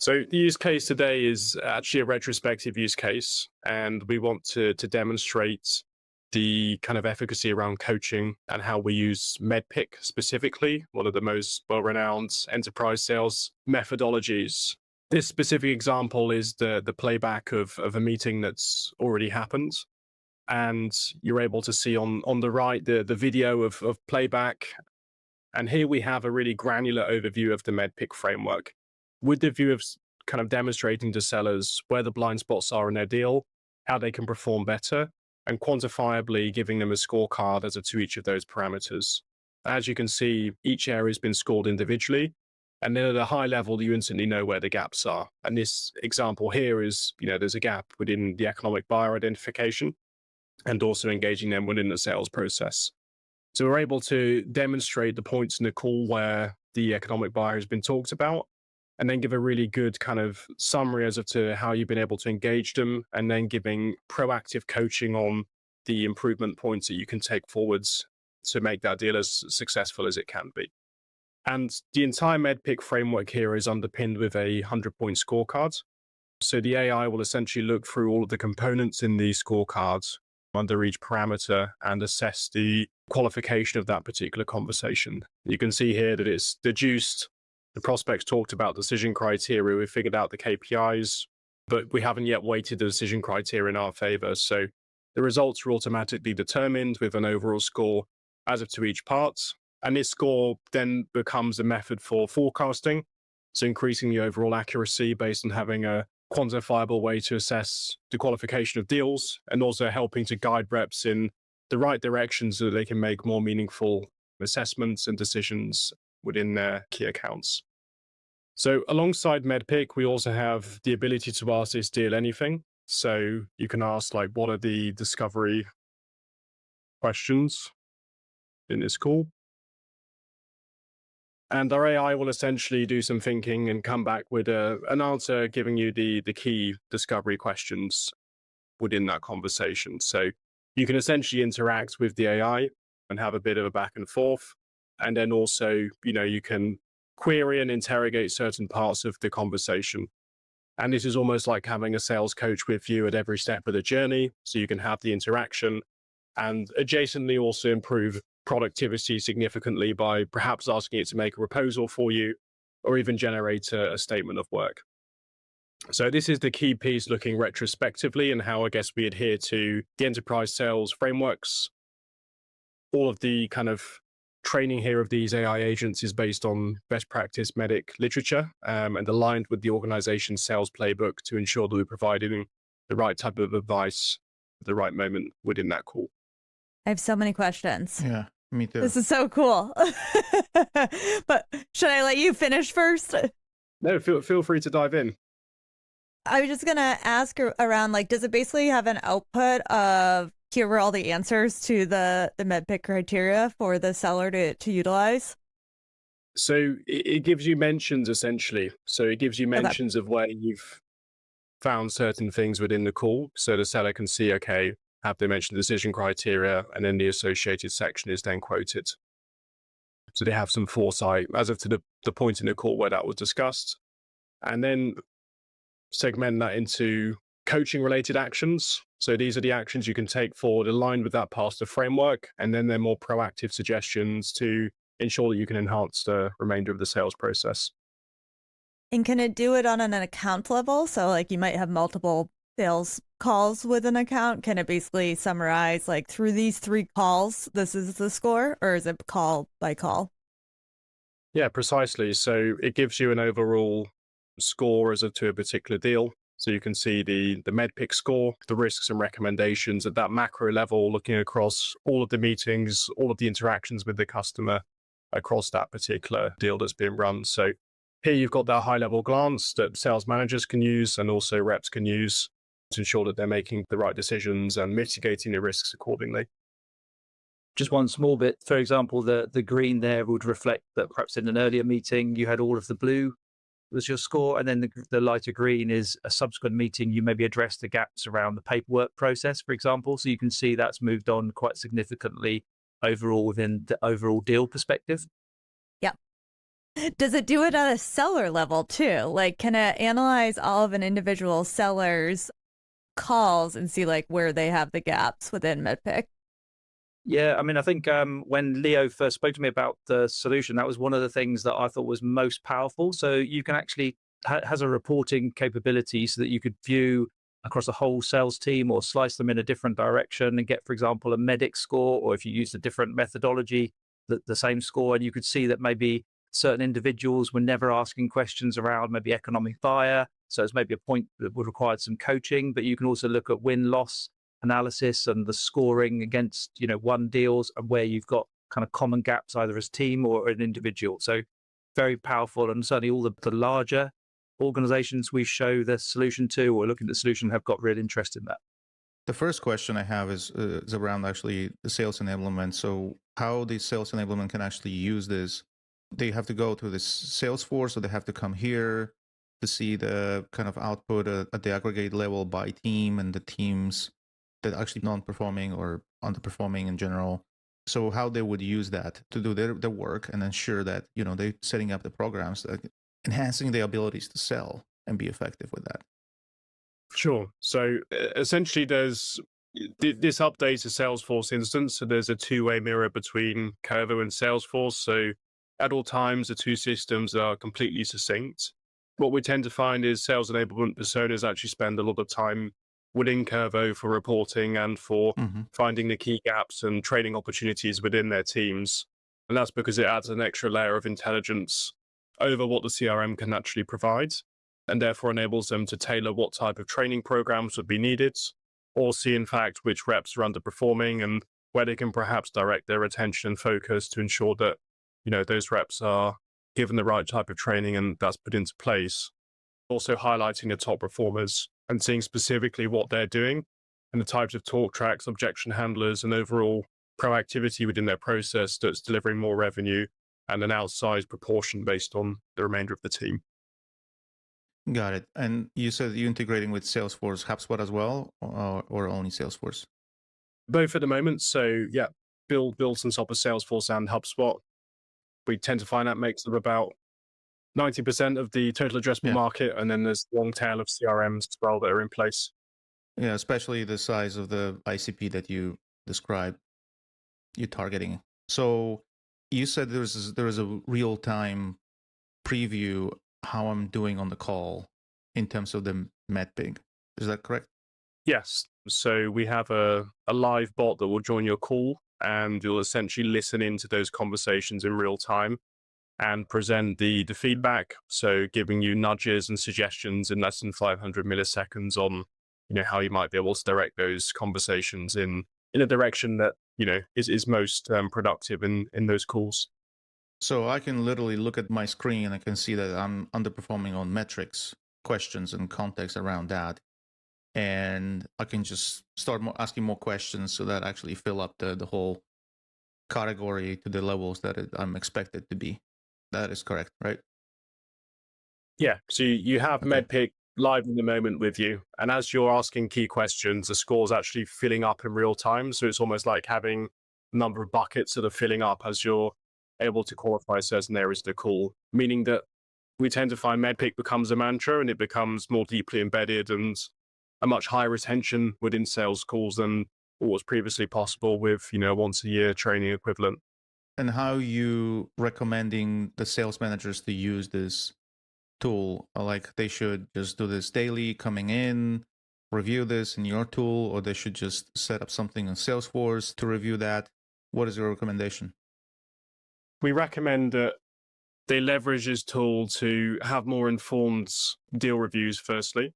So the use case today is actually a retrospective use case, and we want to demonstrate the kind of efficacy around coaching and how we use MedPick specifically, one of the most well-renowned enterprise sales methodologies. This specific example is the playback of a meeting that's already happened. And you're able to see on the right the video of playback. And here we have a really granular overview of the MedPick framework with the view of kind of demonstrating to sellers where the blind spots are in their deal, how they can perform better, and quantifiably giving them a scorecard as to each of those parameters. As you can see, each area has been scored individually. And then at a high level, you instantly know where the gaps are. And this example here is, there's a gap within the economic buyer identification and also engaging them within the sales process. So we're able to demonstrate the points in the call where the economic buyer has been talked about, and then give a really good kind of summary as to how you've been able to engage them, and then giving proactive coaching on the improvement points that you can take forwards to make that deal as successful as it can be. And the entire MedPick framework here is underpinned with a 100-point scorecard. So the AI will essentially look through all of the components in the scorecard under each parameter and assess the qualification of that particular conversation. You can see here that it's deduced. The prospects talked about decision criteria. We figured out the KPIs, but we haven't yet weighted the decision criteria in our favor. So the results are automatically determined with an overall score as of to each part. And this score then becomes a method for forecasting. So increasing the overall accuracy based on having a quantifiable way to assess the qualification of deals, and also helping to guide reps in the right direction so that they can make more meaningful assessments and decisions within their key accounts. So alongside MedPick, we also have the ability to ask this deal anything. So you can ask, like, what are the discovery questions in this call? And our AI will essentially do some thinking and come back with an answer, giving you the key discovery questions within that conversation. So you can essentially interact with the AI and have a bit of a back and forth. And then also, you can query and interrogate certain parts of the conversation. And this is almost like having a sales coach with you at every step of the journey. So you can have the interaction and adjacently also improve productivity significantly by perhaps asking it to make a proposal for you or even generate a statement of work. So this is the key piece, looking retrospectively and how I guess we adhere to the enterprise sales frameworks. All of the kind of training here of these AI agents is based on best practice medic literature and aligned with the organization's sales playbook to ensure that we're providing the right type of advice at the right moment within that call. I have so many questions. Yeah, me too. This is so cool. But should I let you finish first? No, feel free to dive in. I was just going to ask around, like, does it basically have an output of here are all the answers to the MedPick criteria for the seller to utilize? So it gives you mentions, essentially. So it gives you mentions of where you've found certain things within the call. So the seller can see, okay, have they mentioned the decision criteria? And then the associated section is then quoted. So they have some foresight as of to the point in the call where that was discussed. And then segment that into coaching related actions. So these are the actions you can take forward aligned with that past framework. And then they're more proactive suggestions to ensure that you can enhance the remainder of the sales process. And can it do it on an account level? So like you might have multiple sales calls with an account. Can it basically summarize, like, through these 3 calls, this is the score, or is it call by call? Yeah, precisely. So it gives you an overall score as to a particular deal. So you can see the MedPick score, the risks and recommendations at that macro level, looking across all of the meetings, all of the interactions with the customer across that particular deal that's being run. So here you've got that high level glance that sales managers can use and also reps can use to ensure that they're making the right decisions and mitigating the risks accordingly. Just one small bit, for example, the green there would reflect that perhaps in an earlier meeting you had all of the blue was your score, and then the lighter green is a subsequent meeting you maybe address the gaps around the paperwork process, for example. So you can see that's moved on quite significantly overall within the overall deal perspective. Yep. Does it do it at a seller level too? Like, can it analyze all of an individual seller's calls and see like where they have the gaps within MedPick? Yeah, I mean, I think when Leo first spoke to me about the solution, that was one of the things that I thought was most powerful. So you can actually has a reporting capability so that you could view across a whole sales team or slice them in a different direction and get, for example, a medic score, or if you used a different methodology, the same score, and you could see that maybe certain individuals were never asking questions around maybe economic buyer. So it's maybe a point that would require some coaching, but you can also look at win-loss analysis and the scoring against won deals and where you've got kind of common gaps either as team or an individual. So very powerful, and certainly all the larger organizations we show the solution to or looking at the solution have got real interest in that. The first question I have is around actually the sales enablement. So how the sales enablement can actually use this? They have to go to this Salesforce, or they have to come here to see the kind of output at the aggregate level by team and the teams that are actually non-performing or underperforming in general. So how they would use that to do their work and ensure that they're setting up the programs, enhancing their abilities to sell and be effective with that. Sure. So essentially, there's this updates a Salesforce instance. So there's a two-way mirror between Curvo and Salesforce. So at all times, the two systems are completely succinct. What we tend to find is sales enablement personas actually spend a lot of time within Curvo for reporting and for finding the key gaps and training opportunities within their teams. And that's because it adds an extra layer of intelligence over what the CRM can actually provide, and therefore enables them to tailor what type of training programs would be needed, or see in fact which reps are underperforming and where they can perhaps direct their attention and focus to ensure that those reps are given the right type of training and that's put into place. Also highlighting the top performers and seeing specifically what they're doing and the types of talk tracks, objection handlers, and overall proactivity within their process that's delivering more revenue and an outsized proportion based on the remainder of the team. Got it. And you said you're integrating with Salesforce, HubSpot as well, or only Salesforce? Both at the moment. So yeah, built on top of Salesforce and HubSpot. We tend to find that makes up about 90% of the total addressable market. And then there's a long tail of CRMs as well that are in place. Yeah, especially the size of the ICP that you described you're targeting. So you said there is a real-time preview how I'm doing on the call in terms of the MedPig. Is that correct? Yes. So we have a live bot that will join your call, and you'll essentially listen into those conversations in real time and present the feedback. So giving you nudges and suggestions in less than 500 milliseconds on, how you might be able to direct those conversations in a direction that, is most productive in those calls. So I can literally look at my screen and I can see that I'm underperforming on metrics, questions, and context around that. And I can just start asking more questions so that I actually fill up the whole category to the levels that I'm expected to be. That is correct, right? Yeah. So you have MedPick live in the moment with you. And as you're asking key questions, the score's actually filling up in real time. So it's almost like having a number of buckets that are filling up as you're able to qualify certain areas of the call, meaning that we tend to find MedPick becomes a mantra and it becomes more deeply embedded and a much higher retention within sales calls than what was previously possible with, once a year training equivalent. And how you recommending the sales managers to use this tool? Like they should just do this daily, coming in, review this in your tool, or they should just set up something in Salesforce to review that? What is your recommendation? We recommend that they leverage this tool to have more informed deal reviews, firstly.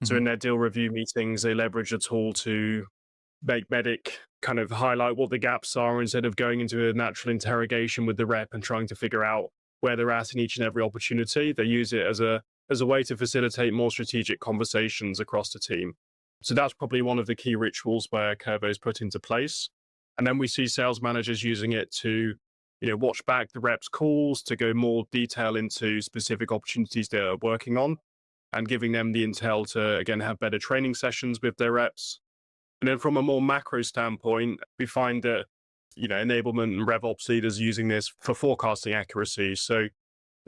So in their deal review meetings, they leverage a tool to make Medic kind of highlight what the gaps are instead of going into a natural interrogation with the rep and trying to figure out where they're at in each and every opportunity. They use it as a way to facilitate more strategic conversations across the team. So that's probably one of the key rituals where Curvo is put into place. And then we see sales managers using it to, watch back the reps' calls, to go more detail into specific opportunities they're working on, and giving them the intel to, again, have better training sessions with their reps. And then from a more macro standpoint, we find that, enablement and RevOps leaders using this for forecasting accuracy. So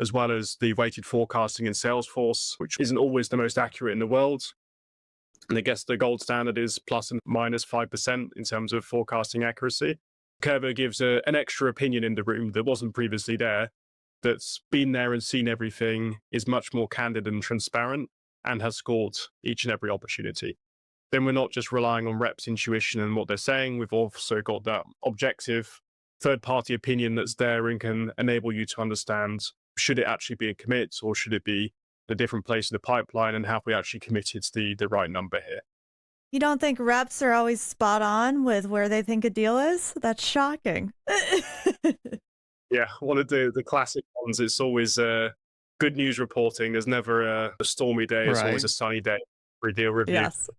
as well as the weighted forecasting in Salesforce, which isn't always the most accurate in the world. And I guess the gold standard is plus and minus 5% in terms of forecasting accuracy. Curvo gives an extra opinion in the room that wasn't previously there, that's been there and seen everything, is much more candid and transparent, and has scored each and every opportunity. Then we're not just relying on reps' intuition and what they're saying. We've also got that objective third-party opinion that's there and can enable you to understand, should it actually be a commit or should it be a different place in the pipeline, and have we actually committed the right number here? You don't think reps are always spot on with where they think a deal is? That's shocking. Yeah, one of the classic ones. It's always good news reporting. There's never a stormy day. It's always a sunny day for a deal review. Yes.